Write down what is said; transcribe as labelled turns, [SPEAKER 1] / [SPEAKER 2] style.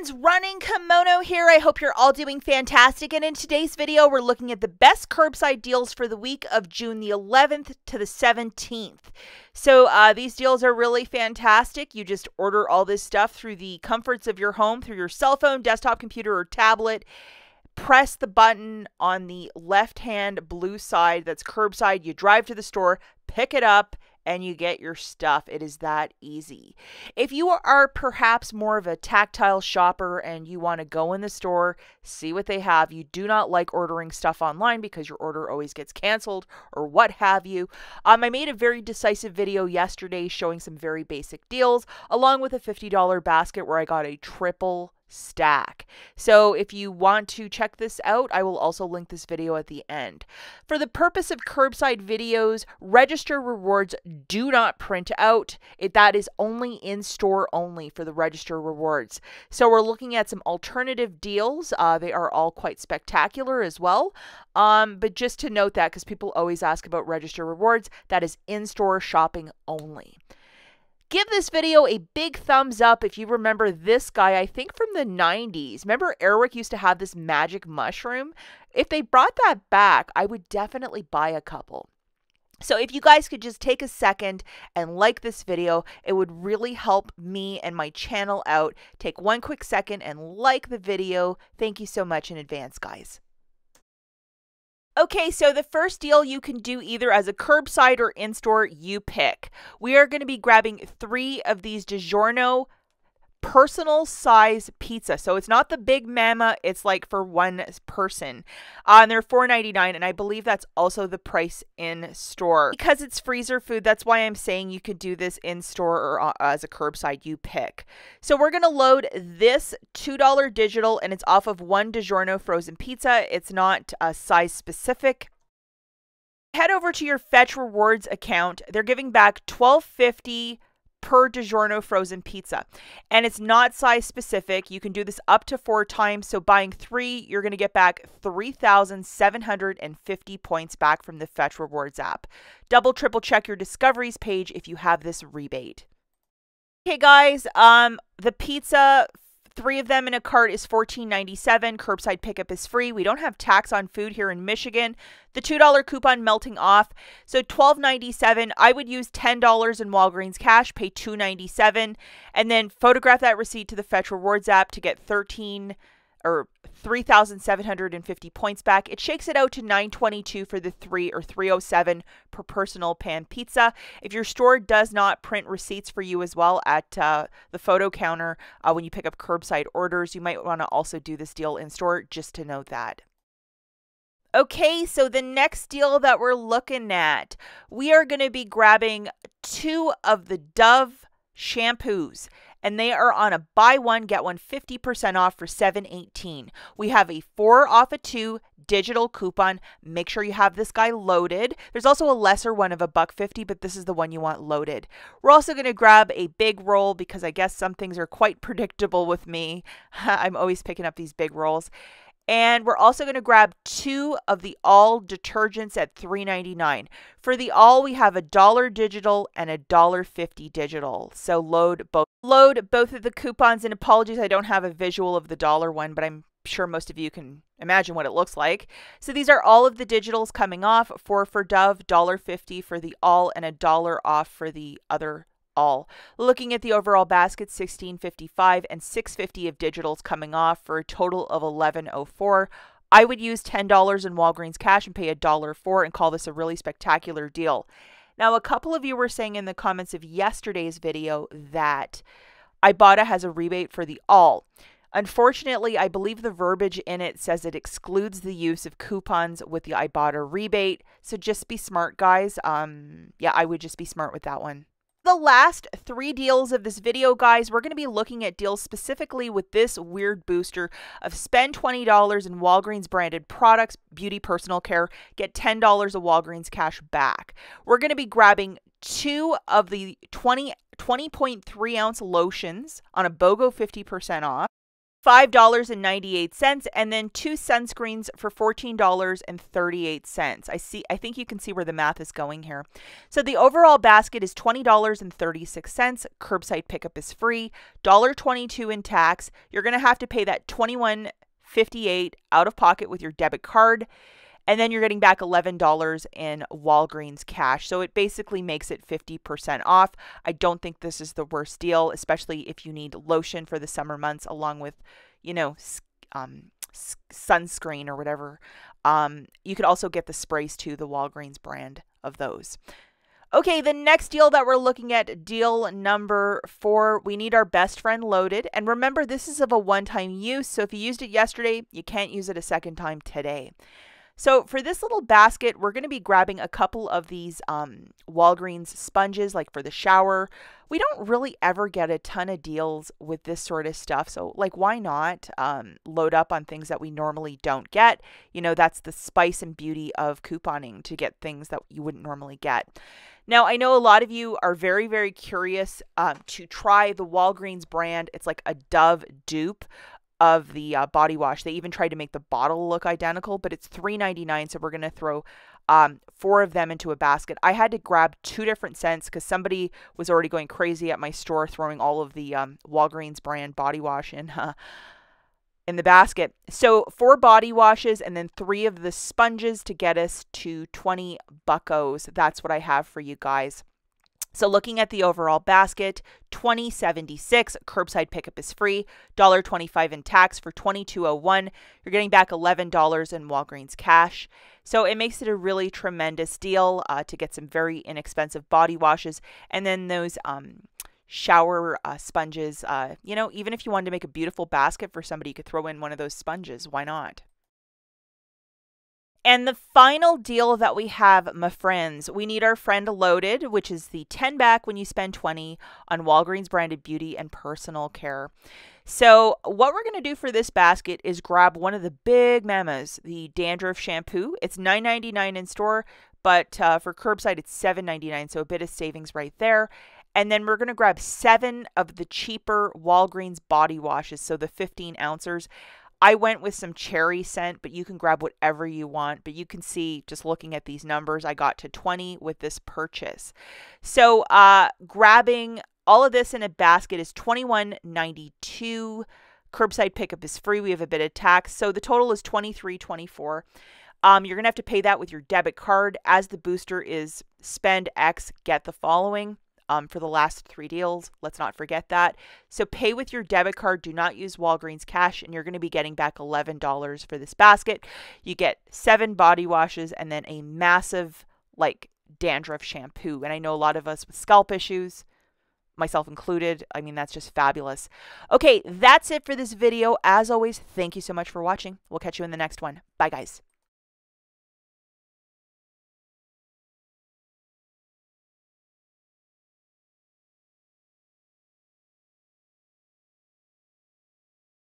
[SPEAKER 1] friends, Running Kimono here. I hope you're all doing fantastic, and in today's video we're looking at the best curbside deals for the week of June the 11th to the 17th. So these deals are really fantastic. You just order all this stuff through the comforts of your home, through your cell phone, desktop computer, or tablet. Press the button on the left-hand blue side that's curbside. You drive to the store, pick it up, and you get your stuff. It is that easy. If you are perhaps more of a tactile shopper and you want to go in the store, see what they have, you do not like ordering stuff online because your order always gets canceled or what have you. I made a very decisive video yesterday showing some very basic deals along with a $50 basket where I got a triple stack. So if you want to check this out, I will also link this video at the end. For the purpose of curbside videos, register rewards do not print out. That is only in store only for the register rewards. So we're looking at some alternative deals. They are all quite spectacular as well. But just to note that, because people always ask about register rewards, that is in-store shopping only. Give this video a big thumbs up if you remember this guy, I think from the 90s. Remember Airwick used to have this magic mushroom? If they brought that back, I would definitely buy a couple. So if you guys could just take a second and like this video, it would really help me and my channel out. Take one quick second and like the video. Thank you so much in advance, guys. Okay, so the first deal you can do either as a curbside or in-store, you pick. We are going to be grabbing 3 of these DiGiorno personal size pizza. So it's not the big mama, it's like for one person. And they're $4.99, and I believe that's also the price in store. Because it's freezer food, that's why I'm saying you could do this in store or as a curbside, you pick. So we're going to load this $2 digital, and it's off of one DiGiorno frozen pizza. It's not size specific. Head over to your Fetch Rewards account. They're giving back $12.50 per DiGiorno frozen pizza, and it's not size specific. You can do this up to 4 times, so buying 3 you're going to get back 3,750 points back from the Fetch Rewards app. Double triple check your discoveries page if you have this rebate. Okay guys, the pizza, 3 of them in a cart is $14.97. Curbside pickup is free. We don't have tax on food here in Michigan. The $2 coupon melting off. So $12.97. I would use $10 in Walgreens cash, pay $2.97, and then photograph that receipt to the Fetch Rewards app to get 3,750 points back. It shakes it out to $9.22 for the 3 or $3.07 per personal pan pizza. If your store does not print receipts for you as well at the photo counter when you pick up curbside orders, you might want to also do this deal in store, just to note that. Okay, so the next deal that we're looking at, we are going to be grabbing 2 of the Dove shampoos, and they are on a buy one get one 50% off for $7.18. We have a 4 off a 2 digital coupon. Make sure you have this guy loaded. There's also a lesser one of $1.50, but this is the one you want loaded. We're also going to grab a big roll because I guess some things are quite predictable with me. I'm always picking up these big rolls. And we're also going to grab 2 of the All detergents at $3.99. For the All, we have $1 digital and $1.50 digital. So load both of the coupons. And apologies, I don't have a visual of the dollar one, but I'm sure most of you can imagine what it looks like. So these are all of the digitals coming off. 4 for Dove, $1.50 for the All, and $1 off for the other All. Looking at the overall basket, $16.55 and $6.50 of digitals coming off for a total of $11.04. I would use $10 in Walgreens cash and pay $1.04 and call this a really spectacular deal. Now, a couple of you were saying in the comments of yesterday's video that IBOTTA has a rebate for the All. Unfortunately, I believe the verbiage in it says it excludes the use of coupons with the IBOTTA rebate. So just be smart, guys. Yeah, I would just be smart with that one. The last 3 deals of this video, guys, we're going to be looking at deals specifically with this weird booster of spend $20 in Walgreens branded products, beauty, personal care, get $10 of Walgreens cash back. We're going to be grabbing 2 of the 20.3 ounce lotions on a BOGO 50% off. $5.98, and then 2 sunscreens for $14.38. I think you can see where the math is going here. So the overall basket is $20.36. Curbside pickup is free. $1.22 in tax. You're going to have to pay that $21.58 out of pocket with your debit card. And then you're getting back $11 in Walgreens cash. So it basically makes it 50% off. I don't think this is the worst deal, especially if you need lotion for the summer months along with, you know, sunscreen or whatever. You could also get the sprays too, the Walgreens brand of those. Okay, the next deal that we're looking at, deal number 4, we need our best friend loaded. And remember, this is of a one-time use. So if you used it yesterday, you can't use it a second time today. So for this little basket, we're going to be grabbing a couple of these Walgreens sponges, like for the shower. We don't really ever get a ton of deals with this sort of stuff. So like, why not load up on things that we normally don't get? You know, that's the spice and beauty of couponing, to get things that you wouldn't normally get. Now, I know a lot of you are very, very curious to try the Walgreens brand. It's like a Dove dupe of the body wash. They even tried to make the bottle look identical, but it's $3.99, so we're going to throw 4 of them into a basket. I had to grab 2 different scents because somebody was already going crazy at my store throwing all of the Walgreens brand body wash in the basket. So 4 body washes and then 3 of the sponges to get us to 20 buckos. That's what I have for you guys. So looking at the overall basket, $20.76, curbside pickup is free, $1.25 in tax for $22.01. You're getting back $11 in Walgreens cash. So it makes it a really tremendous deal to get some very inexpensive body washes. And then those shower sponges, you know, even if you wanted to make a beautiful basket for somebody, you could throw in one of those sponges. Why not? And the final deal that we have, my friends, we need our friend loaded, which is the 10 back when you spend 20 on Walgreens branded beauty and personal care. So what we're going to do for this basket is grab one of the big mamas, the dandruff shampoo. It's $9.99 in store, but for curbside it's $7.99, so a bit of savings right there. And then we're going to grab 7 of the cheaper Walgreens body washes, so the 15 ounces. I went with some cherry scent, but you can grab whatever you want. But you can see, just looking at these numbers, I got to 20 with this purchase. So grabbing all of this in a basket is $21.92. Curbside pickup is free. We have a bit of tax. So the total is $23.24. You're going to have to pay that with your debit card. As the booster is spend X, get the following. For the last 3 deals. Let's not forget that. So pay with your debit card. Do not use Walgreens cash, and you're going to be getting back $11 for this basket. You get 7 body washes and then a massive, like, dandruff shampoo. And I know a lot of us with scalp issues, myself included. I mean, that's just fabulous. Okay, that's it for this video. As always, thank you so much for watching. We'll catch you in the next one. Bye, guys.